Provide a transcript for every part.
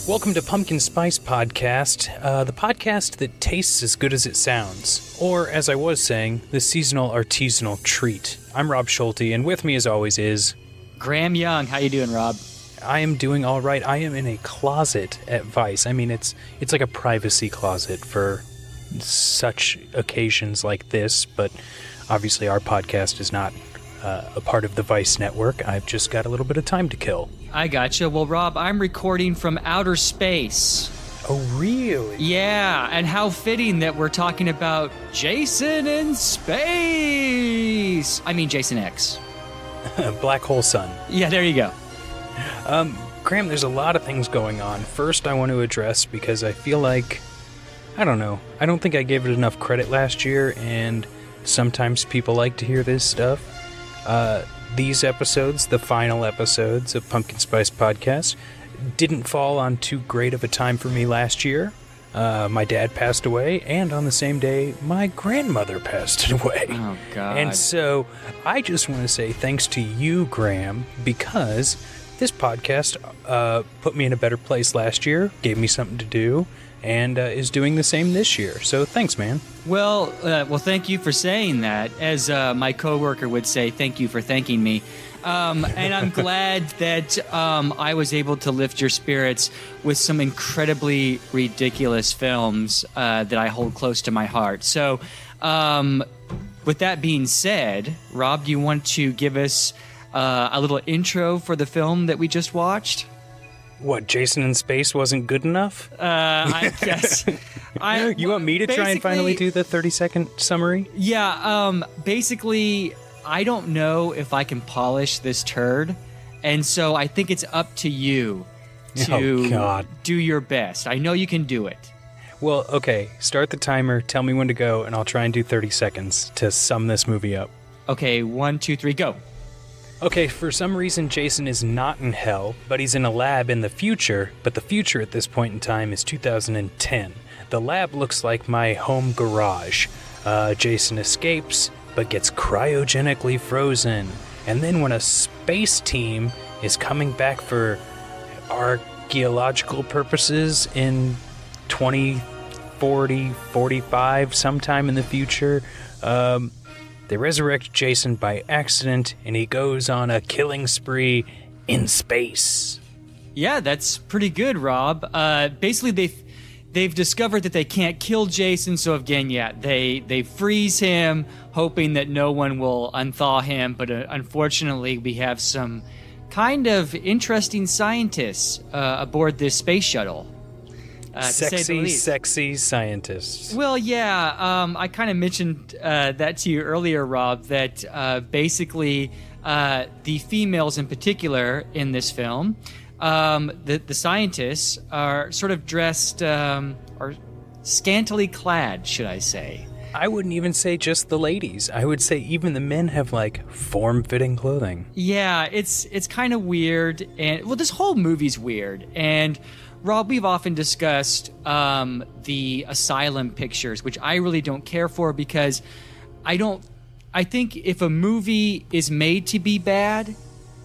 Welcome to Pumpkin Spice Podcast, the podcast that tastes as good as it sounds. Or, as I was saying, the seasonal artisanal treat. I'm Rob Schulte, and with me as always is... Graham Young. How you doing, Rob? I am doing all right. I am in a closet at Vice. I mean, it's like a privacy closet for such occasions like this, but obviously our podcast is not a part of the Vice network. I've just got a little bit of time to kill. I gotcha. Well, Rob, I'm recording from outer space. Oh, really? Yeah, and how fitting that we're talking about Jason in space. I mean, Jason X. Black hole sun. Yeah, there you go. Graham, there's a lot of things going on. First, I want to address, because I feel like, I don't know, I don't think I gave it enough credit last year, and sometimes people like to hear this stuff. These episodes, the final episodes of Pumpkin Spice Podcast, didn't fall on too great of a time for me last year. My dad passed away, and on the same day, my grandmother passed away. Oh, God. And so, I just want to say thanks to you, Graham, because this podcast put me in a better place last year, gave me something to do, and is doing the same this year. So thanks, man. Well, thank you for saying that. As my coworker would say, thank you for thanking me. And I'm glad that I was able to lift your spirits with some incredibly ridiculous films that I hold close to my heart. So, with that being said, Rob, do you want to give us a little intro for the film that we just watched? What, Jason in Space wasn't good enough? I guess. You want me to try and finally do the 30-second summary? Yeah, basically, I don't know if I can polish this turd, and so I think it's up to you to do your best. I know you can do it. Well, okay, start the timer, tell me when to go, and I'll try and do 30 seconds to sum this movie up. Okay, 1, 2, 3, go. Okay, for some reason, Jason is not in hell, but he's in a lab in the future, but the future at this point in time is 2010. The lab looks like my home garage. Jason escapes, but gets cryogenically frozen. And then when a space team is coming back for archaeological purposes in 2040, 45, sometime in the future, they resurrect Jason by accident, and he goes on a killing spree in space. Yeah, that's pretty good, Rob. Basically, they've discovered that they can't kill Jason, so again, yeah, they freeze him, hoping that no one will unthaw him, but unfortunately, we have some kind of interesting scientists aboard this space shuttle. Sexy scientists. Well, yeah, I kind of mentioned that to you earlier, Rob, that basically the females in particular in this film, the scientists are sort of dressed, or scantily clad, should I say. I wouldn't even say just the ladies. I would say even the men have, like, form-fitting clothing. Yeah, it's kind of weird, and, well, this whole movie's weird, and... Rob, we've often discussed the asylum pictures, which I really don't care for because I think if a movie is made to be bad,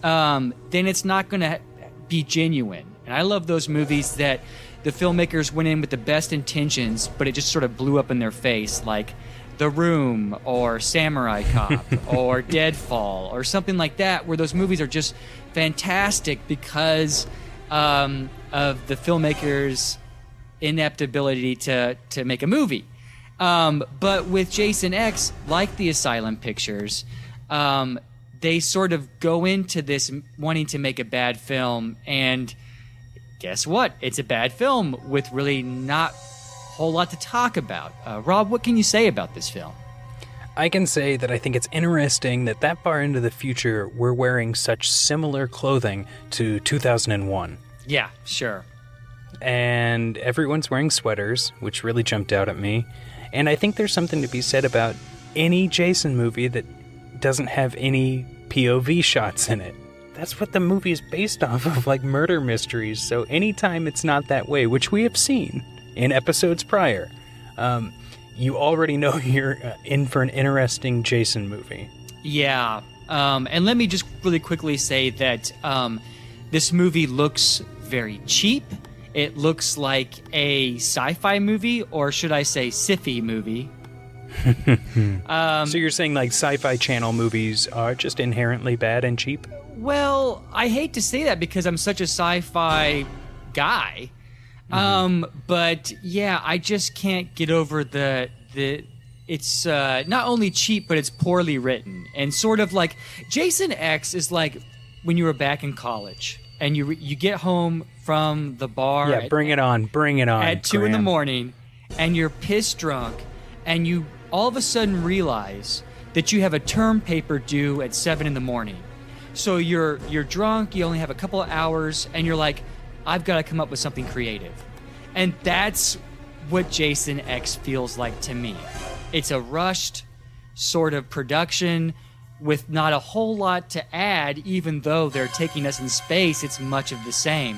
then it's not going to be genuine. And I love those movies that the filmmakers went in with the best intentions, but it just sort of blew up in their face, like The Room or Samurai Cop or Deadfall or something like that, where those movies are just fantastic because... of the filmmaker's inept ability to make a movie. But with Jason X, like the Asylum pictures, they sort of go into this wanting to make a bad film, and guess what? It's a bad film with really not a whole lot to talk about. Rob, what can you say about this film? I can say that I think it's interesting that far into the future, we're wearing such similar clothing to 2001. Yeah, sure. And everyone's wearing sweaters, which really jumped out at me. And I think there's something to be said about any Jason movie that doesn't have any POV shots in it. That's what the movie is based off of, like murder mysteries. So anytime it's not that way, which we have seen in episodes prior, you already know you're in for an interesting Jason movie. Yeah. And let me just really quickly say that this movie looks very cheap. It looks like a sci-fi movie, or should I say sci-fi movie. So you're saying like Sci-Fi Channel movies are just inherently bad and cheap? Well, I hate to say that because I'm such a sci-fi guy. But yeah, I just can't get over the it's not only cheap, but it's poorly written. And sort of like Jason X is like when you were back in college and you get home from the bar. Yeah, bring it on. At 2 Graham. in the morning, and you're pissed drunk, and you all of a sudden realize that you have a term paper due at 7 in the morning. So you're drunk, you only have a couple of hours, and you're like, I've got to come up with something creative. And that's what Jason X feels like to me. It's a rushed sort of production with not a whole lot to add, even though they're taking us in space, it's much of the same.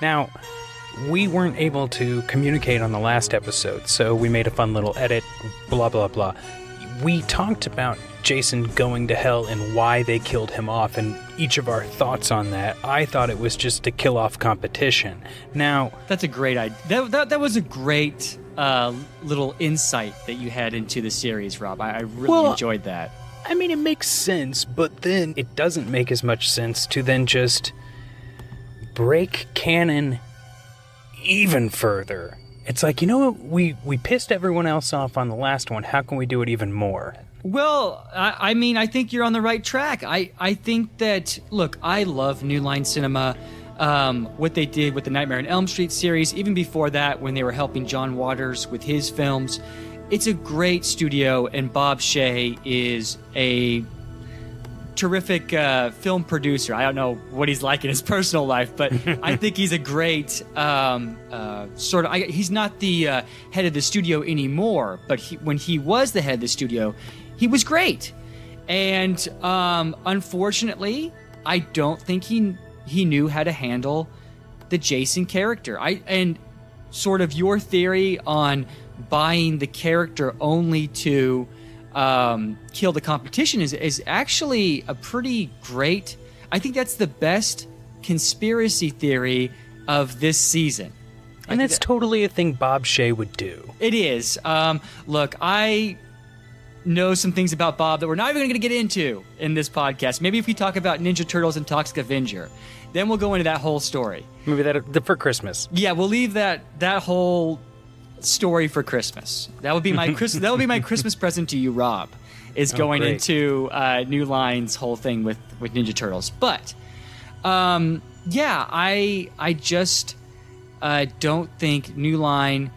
Now, we weren't able to communicate on the last episode, so we made a fun little edit, blah, blah, blah. We talked about Jason going to hell and why they killed him off, and each of our thoughts on that. I thought it was just to kill off competition. Now... That's a great idea. That was a great little insight that you had into the series, Rob. I really enjoyed that. I mean, it makes sense, but then it doesn't make as much sense to then just break canon even further. It's like, you know what? We pissed everyone else off on the last one. How can we do it even more? Well, I mean, I think you're on the right track. I think that, look, I love New Line Cinema. What they did with the Nightmare on Elm Street series, even before that, when they were helping John Waters with his films. It's a great studio, and Bob Shea is a terrific film producer. I don't know what he's like in his personal life, but I think he's a great sort of... he's not the head of the studio anymore, but when he was the head of the studio, he was great. And unfortunately, I don't think he knew how to handle the Jason character. And sort of your theory on buying the character only to kill the competition is actually a pretty great... I think that's the best conspiracy theory of this season. And that's totally a thing Bob Shea would do. It is. Look, I know some things about Bob that we're not even going to get into in this podcast. Maybe if we talk about Ninja Turtles and Toxic Avenger, then we'll go into that whole story. Maybe that for Christmas. Yeah, we'll leave that whole story for Christmas. That would be my Christmas present to you, Rob, is going into New Line's whole thing with Ninja Turtles. But yeah, I just don't think New Line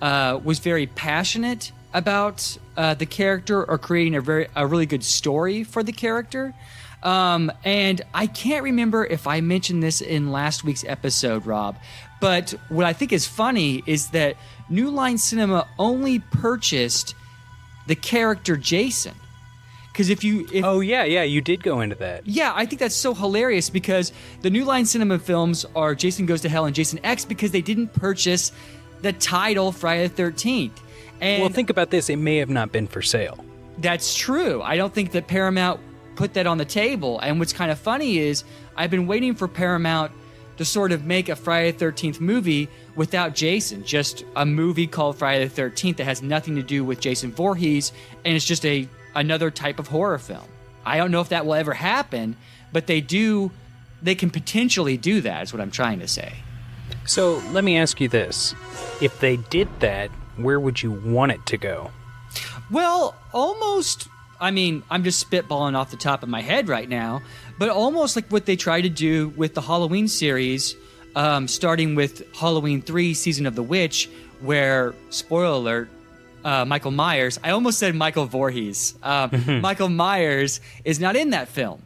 was very passionate about the character or creating a really good story for the character. And I can't remember if I mentioned this in last week's episode, Rob, but what I think is funny is that New Line Cinema only purchased the character Jason. Because oh yeah, you did go into that. Yeah, I think that's so hilarious because the New Line Cinema films are Jason Goes to Hell and Jason X because they didn't purchase the title Friday the 13th. And well, think about this. It may have not been for sale. That's true. I don't think that Paramount put that on the table. And what's kind of funny is I've been waiting for Paramount to sort of make a Friday the 13th movie without Jason, just a movie called Friday the 13th that has nothing to do with Jason Voorhees, and it's just another type of horror film. I don't know if that will ever happen, but they can potentially do that, is what I'm trying to say. So let me ask you this. If they did that, where would you want it to go? Well, almost... I mean, I'm just spitballing off the top of my head right now, but almost like what they tried to do with the Halloween series, starting with Halloween 3, Season of the Witch, where, spoiler alert, Michael Myers, I almost said Michael Voorhees, Michael Myers is not in that film.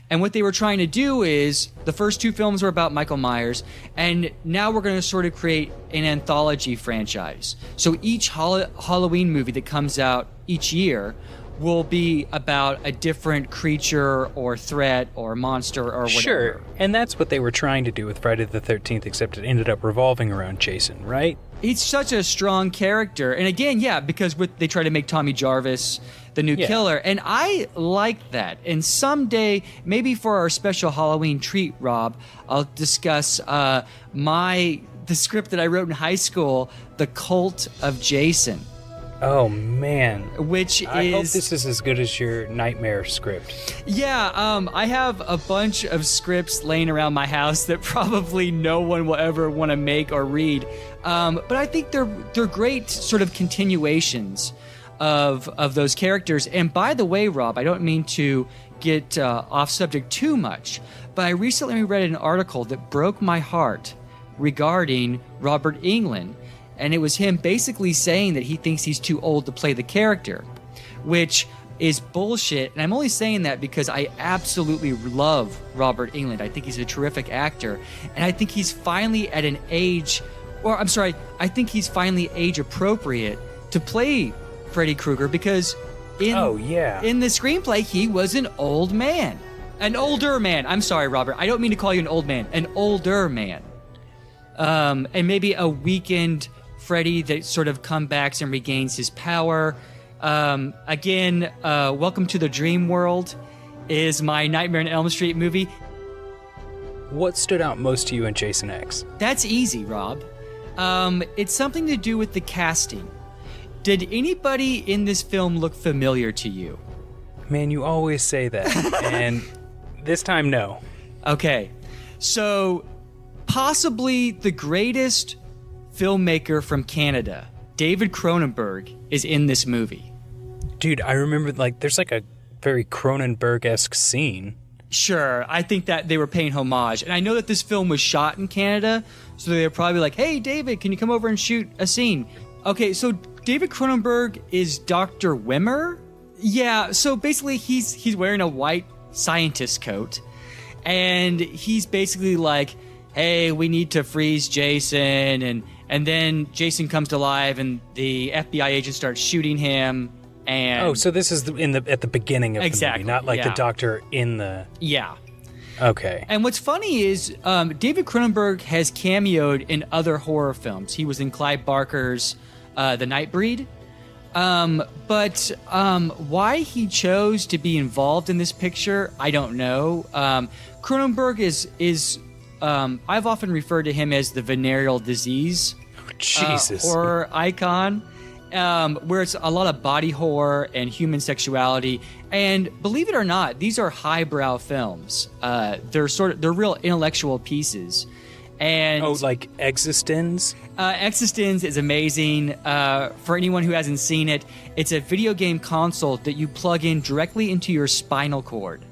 And what they were trying to do is, the first two films were about Michael Myers, and now we're going to sort of create an anthology franchise. So each Halloween movie that comes out each year will be about a different creature or threat or monster or whatever. Sure, and that's what they were trying to do with Friday the 13th, except it ended up revolving around Jason, right? He's such a strong character. And again, yeah, because they try to make Tommy Jarvis the new killer. And I like that. And someday, maybe for our special Halloween treat, Rob, I'll discuss the script that I wrote in high school, The Cult of Jason. Oh, man. I hope this is as good as your Nightmare script. Yeah, I have a bunch of scripts laying around my house that probably no one will ever want to make or read. But I think they're great sort of continuations of those characters. And by the way, Rob, I don't mean to get off subject too much, but I recently read an article that broke my heart regarding Robert Englund. And it was him basically saying that he thinks he's too old to play the character, which is bullshit. And I'm only saying that because I absolutely love Robert Englund. I think he's a terrific actor. And I think he's finally at an age, I think he's finally age appropriate to play Freddy Krueger, because in the screenplay, he was an old man. An older man. I'm sorry, Robert. I don't mean to call you an old man. An older man. And maybe a weakened Freddy that sort of comebacks and regains his power. Again, Welcome to the Dream World is my Nightmare on Elm Street movie. What stood out most to you in Jason X? That's easy, Rob. It's something to do with the casting. Did anybody in this film look familiar to you? Man, you always say that. And this time, no. Okay. So, possibly the greatest filmmaker from Canada, David Cronenberg, is in this movie. Dude, I remember, there's a very Cronenberg-esque scene. Sure, I think that they were paying homage. And I know that this film was shot in Canada, so they were probably like, hey, David, can you come over and shoot a scene? Okay, so David Cronenberg is Dr. Wimmer? Yeah, so basically he's wearing a white scientist coat, and he's basically like, hey, we need to freeze Jason, and then Jason comes to life, and the FBI agent starts shooting him. And so this is at the beginning of the movie, not like the doctor in the... Yeah. Okay. And what's funny is David Cronenberg has cameoed in other horror films. He was in Clive Barker's The Nightbreed. But why he chose to be involved in this picture, I don't know. Cronenberg is I've often referred to him as the venereal disease horror icon, where it's a lot of body horror and human sexuality. And believe it or not, these are highbrow films. They're real intellectual pieces. And like Existence? Existence is amazing. For anyone who hasn't seen it, it's a video game console that you plug in directly into your spinal cord.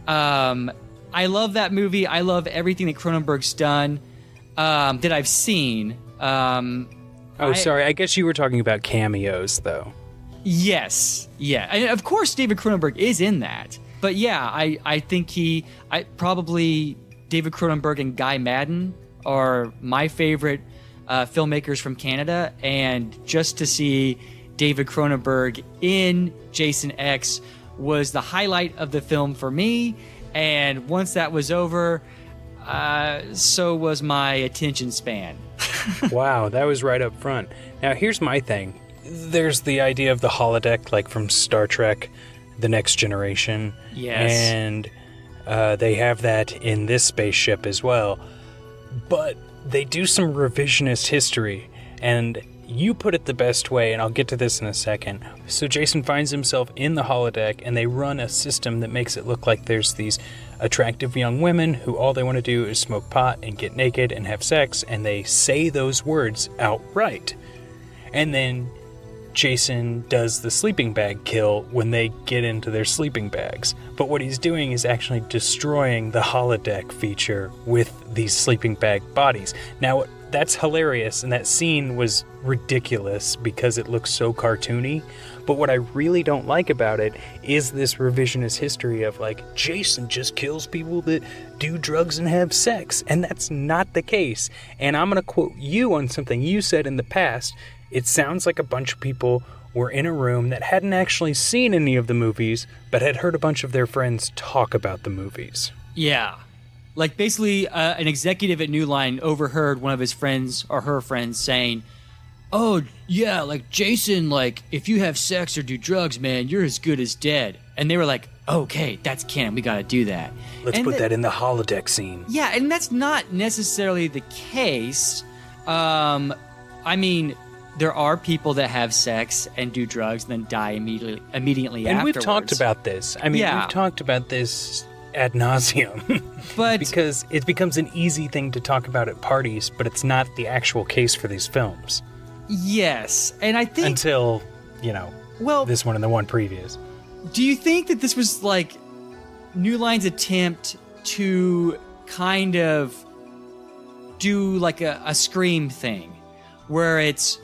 I love that movie. I love everything that Cronenberg's done that I've seen. Sorry. I guess you were talking about cameos, though. Yes. Yeah. And of course, David Cronenberg is in that. But yeah, I think probably David Cronenberg and Guy Maddin are my favorite filmmakers from Canada. And just to see David Cronenberg in Jason X was the highlight of the film for me. And once that was over, so was my attention span. Wow, that was right up front. Now, here's my thing. There's the idea of the holodeck, like from Star Trek, The Next Generation. Yes. And they have that in this spaceship as well. But they do some revisionist history, and you put it the best way, and I'll get to this in a second. So Jason finds himself in the holodeck, and they run a system that makes it look like there's these attractive young women who all they want to do is smoke pot and get naked and have sex, and they say those words outright. And then Jason does the sleeping bag kill when they get into their sleeping bags. But what he's doing is actually destroying the holodeck feature with these sleeping bag bodies. Now, that's hilarious, and that scene was ridiculous because it looks so cartoony. But what I really don't like about it is this revisionist history of, like, Jason just kills people that do drugs and have sex. And that's not the case. And I'm going to quote you on something you said in the past. It sounds like a bunch of people were in a room that hadn't actually seen any of the movies, but had heard a bunch of their friends talk about the movies. Yeah. Like basically an executive at New Line overheard one of his friends or her friends saying, "Oh, yeah, like Jason, like if you have sex or do drugs, man, you're as good as dead." And they were like, "Okay, that's canon. We got to do that." Let's put that in the holodeck scene. Yeah, and that's not necessarily the case. I mean, there are people that have sex and do drugs and then die immediately and afterwards. we've talked about this. I mean, we've talked about this ad nauseum. But because it becomes an easy thing to talk about at parties, but it's not the actual case for these films. yes, and I think Until, well, this one and the one previous. do you think that this was like New Line's attempt to kind of do like a Scream thing where it's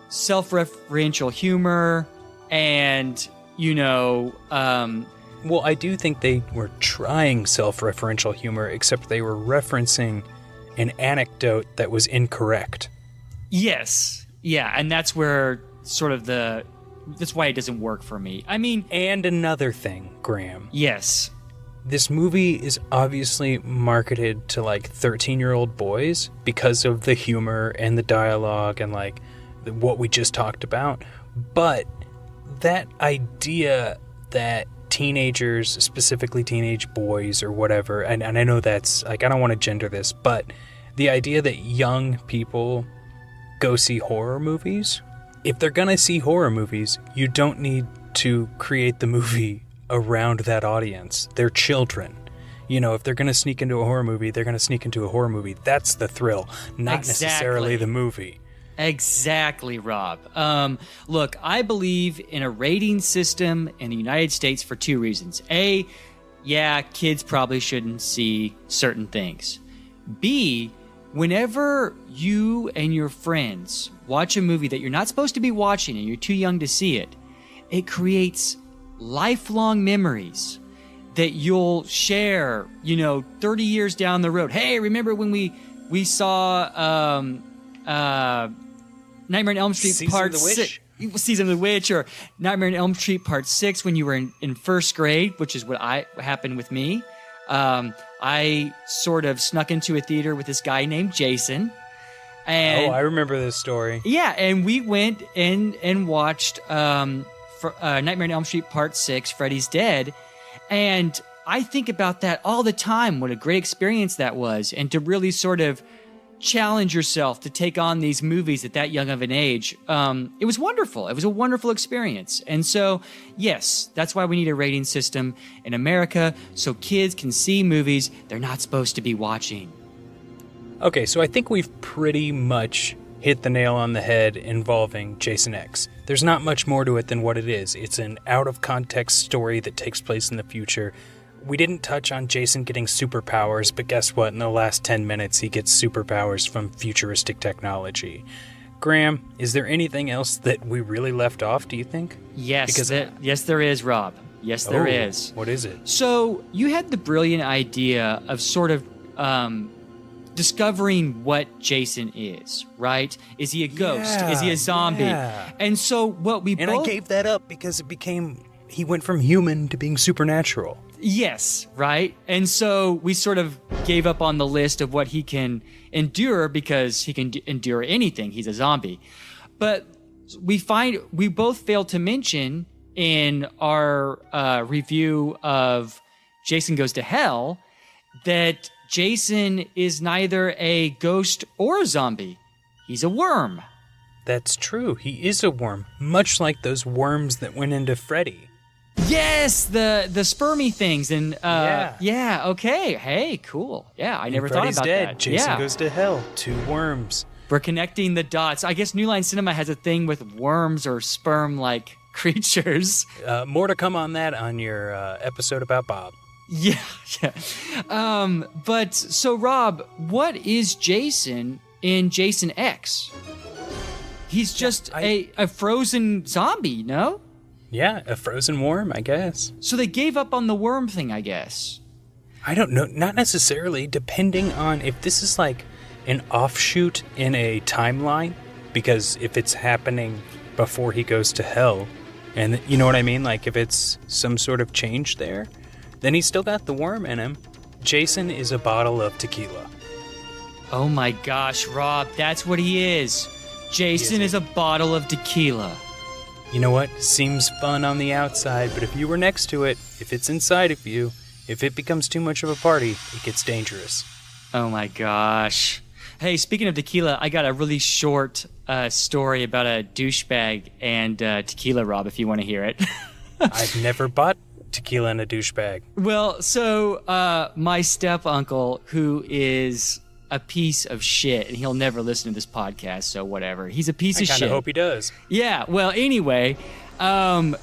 self-referential humor and, Well, I do think they were trying self-referential humor, except they were referencing an anecdote that was incorrect. yes. Yeah, and that's where sort of that's why it doesn't work for me. I mean, And another thing, Graham. yes. This movie is obviously marketed to, 13-year-old boys because of the humor and the dialogue and, what we just talked about. But that idea that teenagers, specifically teenage boys or whatever, and I know that's, I don't want to gender this, but the idea that young people go see horror movies, if they're going to see horror movies, you don't need to create the movie around that audience. They're children. If they're going to sneak into a horror movie, they're going to sneak into a horror movie. That's the thrill, not necessarily the movie. Exactly, Rob. Look, I believe in a rating system in the United States for two reasons. A, yeah, kids probably shouldn't see certain things. B, whenever you and your friends watch a movie that you're not supposed to be watching and you're too young to see it, it creates lifelong memories that you'll share, 30 years down the road. Hey, remember when we saw Nightmare on Elm Street Part 6? Season of the Witch, or Nightmare on Elm Street Part 6 when you were in first grade, which is what happened with me. I sort of snuck into a theater with this guy named Jason. And I remember this story. Yeah, and we went in and watched Nightmare on Elm Street Part 6, Freddy's Dead. And I think about that all the time, what a great experience that was, and to really sort of challenge yourself to take on these movies at that young of an age. It was wonderful. It was a wonderful experience. And so, yes, that's why we need a rating system in America, so kids can see movies they're not supposed to be watching. Okay, so I think we've pretty much hit the nail on the head involving Jason X. There's not much more to it than what it is. It's an out-of-context story that takes place in the future. We didn't touch on Jason getting superpowers, but guess what? In the last 10 minutes, he gets superpowers from futuristic technology. Graham, is there anything else that we really left off, do you think? Yes, yes, there is, Rob. Yes, there is. What is it? So you had the brilliant idea of sort of discovering what Jason is, right? Is he a ghost? Is he a zombie? Yeah. And so what we And I gave that up because he went from human to being supernatural. Yes, right? And so we sort of gave up on the list of what he can endure because he can endure anything. He's a zombie. But we both failed to mention in our review of Jason Goes to Hell that Jason is neither a ghost or a zombie. He's a worm. That's true. He is a worm, much like those worms that went into Freddy. Yes, the spermy things and yeah, okay. Hey, cool. Yeah, I never thought about dead. that. Jason Goes to Hell. 2 worms. We're connecting the dots. I guess New Line Cinema has a thing with worms or sperm-like creatures. More to come on that on your episode about Bob. Yeah. But so Rob, what is Jason in Jason X? He's just a frozen zombie, no? Yeah, a frozen worm, I guess. So they gave up on the worm thing, I guess. I don't know. Not necessarily, depending on if this is like an offshoot in a timeline. Because if it's happening before he goes to hell, and you know what I mean? Like if it's some sort of change there, then he's still got the worm in him. Jason is a bottle of tequila. Oh my gosh, Rob, that's what he is. Jason is a bottle of tequila. You know what? Seems fun on the outside, but if you were next to it, if it's inside of you, if it becomes too much of a party, it gets dangerous. Oh my gosh. Hey, speaking of tequila, I got a really short story about a douchebag and tequila, Rob, if you want to hear it. I've never bought tequila in a douchebag. Well, so my step-uncle, who is a piece of shit, and he'll never listen to this podcast, so whatever. He's a piece of shit. I kind of hope he does. Yeah, well, anyway, I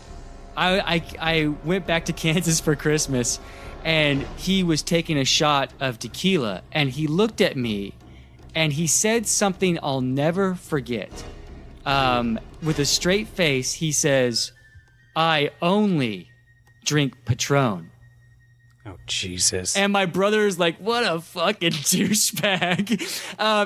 went back to Kansas for Christmas, and he was taking a shot of tequila, and he looked at me, and he said something I'll never forget. With a straight face, he says, "I only drink Patron." Oh, Jesus. And my brother's like, what a fucking douchebag.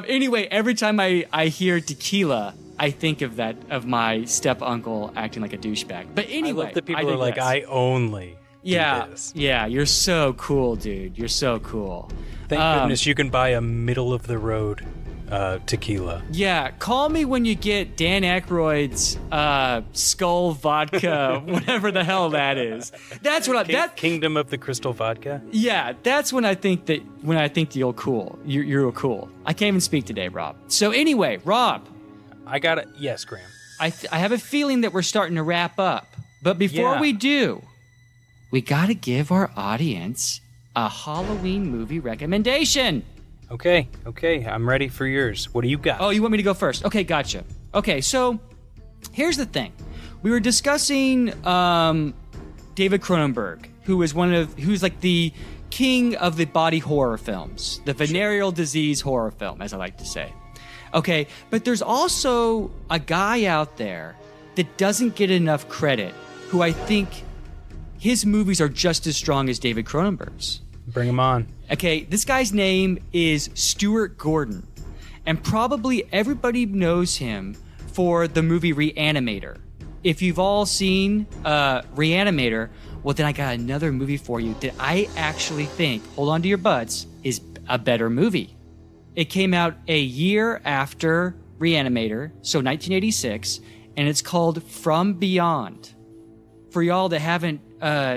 Anyway, every time I hear tequila, I think of my step-uncle acting like a douchebag. But anyway, I love that people are like, I only do this. Yeah, you're so cool, dude. You're so cool. Thank goodness you can buy a middle-of-the-road tequila. Yeah, call me when you get Dan Aykroyd's Skull Vodka, whatever the hell that is. That's what Kingdom of the Crystal Vodka. Yeah, that's when I think you're cool. You're cool. I can't even speak today, Rob. So anyway, Rob, I got it. Yes, Graham. I have a feeling that we're starting to wrap up. But before we do, we got to give our audience a Halloween movie recommendation. Okay, I'm ready for yours. What do you got? Oh, you want me to go first? Okay, gotcha. Okay, so here's the thing. We were discussing David Cronenberg, who's like the king of the body horror films, the venereal disease horror film, as I like to say. Okay, but there's also a guy out there that doesn't get enough credit, who I think his movies are just as strong as David Cronenberg's. Bring him on. Okay, this guy's name is Stuart Gordon, and probably everybody knows him for the movie Reanimator. If you've all seen Reanimator, well, then I got another movie for you that I actually think, hold on to your butts, is a better movie. It came out a year after Reanimator, so 1986, and it's called From Beyond. For y'all that haven't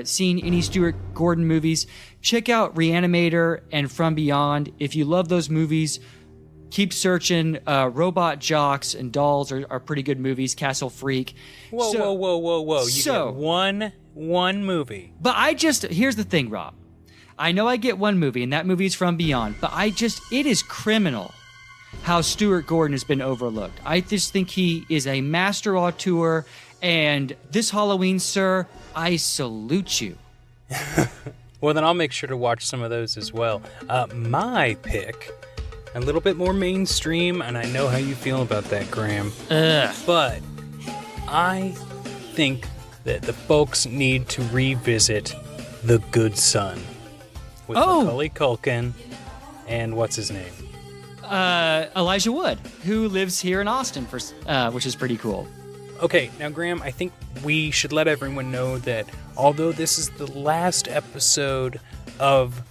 seen any Stuart Gordon movies, check out Reanimator and From Beyond. If you love those movies, keep searching. Robot Jocks and Dolls are pretty good movies. Castle Freak. Whoa. You get one movie. But here's the thing, Rob. I know I get one movie, and that movie is From Beyond, but it is criminal how Stuart Gordon has been overlooked. I just think he is a master auteur, and this Halloween, sir, I salute you. Well, then I'll make sure to watch some of those as well. My pick, a little bit more mainstream, and I know how you feel about that, Graham. But I think that the folks need to revisit The Good Son with Macaulay Culkin and what's his name? Elijah Wood, who lives here in Austin, which is pretty cool. Okay, now, Graham, I think we should let everyone know that although this is the last episode of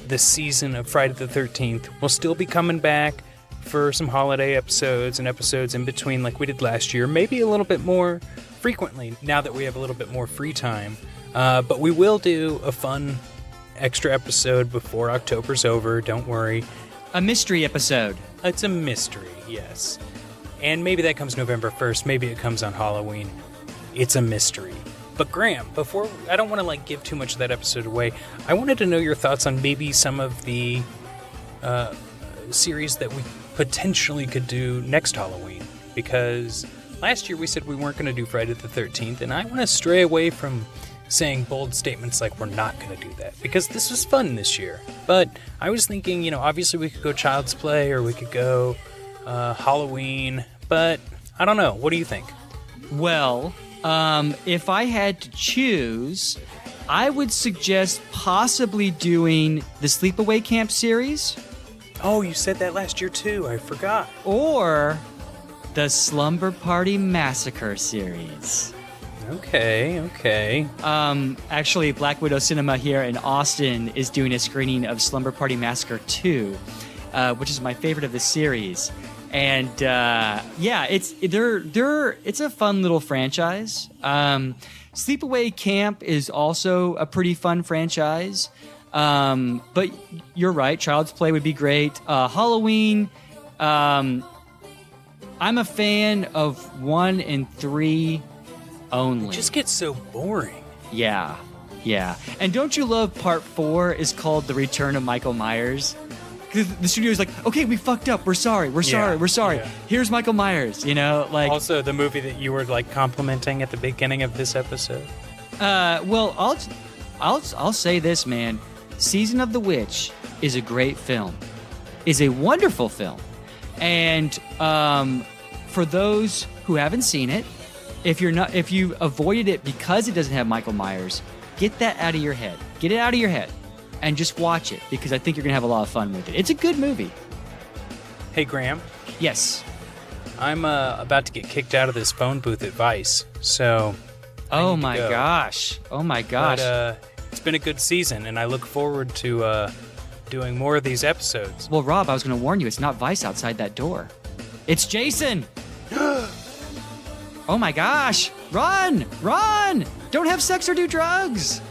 the season of Friday the 13th, we'll still be coming back for some holiday episodes and episodes in between like we did last year, maybe a little bit more frequently now that we have a little bit more free time. But we will do a fun extra episode before October's over, don't worry. A mystery episode. It's a mystery, yes. And maybe that comes November 1st. Maybe it comes on Halloween. It's a mystery. But Graham, I don't want to give too much of that episode away. I wanted to know your thoughts on maybe some of the series that we potentially could do next Halloween. Because last year we said we weren't going to do Friday the 13th, and I want to stray away from saying bold statements like we're not going to do that, because this was fun this year. But I was thinking, obviously we could go Child's Play, or we could go Halloween, but I don't know. What do you think? Well, if I had to choose, I would suggest possibly doing the Sleepaway Camp series. Oh, you said that last year too. I forgot. Or the Slumber Party Massacre series. Okay. Actually, Black Widow Cinema here in Austin is doing a screening of Slumber Party Massacre 2, which is my favorite of the series. And it's a fun little franchise. Sleepaway Camp is also a pretty fun franchise. But you're right, Child's Play would be great. Halloween, I'm a fan of 1 and 3 only. It just gets so boring. Yeah. And don't you love part 4 is called The Return of Michael Myers? Because the studio is like, okay, we fucked up. We're sorry. Yeah. Here's Michael Myers, like. Also, the movie that you were like complimenting at the beginning of this episode. Well, I'll say this, man. Season of the Witch is a great film. Is a wonderful film. And for those who haven't seen it, if you avoided it because it doesn't have Michael Myers, get that out of your head. Get it out of your head and just watch it, because I think you're going to have a lot of fun with it. It's a good movie. Hey, Graham. Yes. I'm about to get kicked out of this phone booth at Vice, so... Oh my gosh. But, it's been a good season, and I look forward to doing more of these episodes. Well, Rob, I was going to warn you, it's not Vice outside that door. It's Jason! Oh my gosh! Run! Don't have sex or do drugs!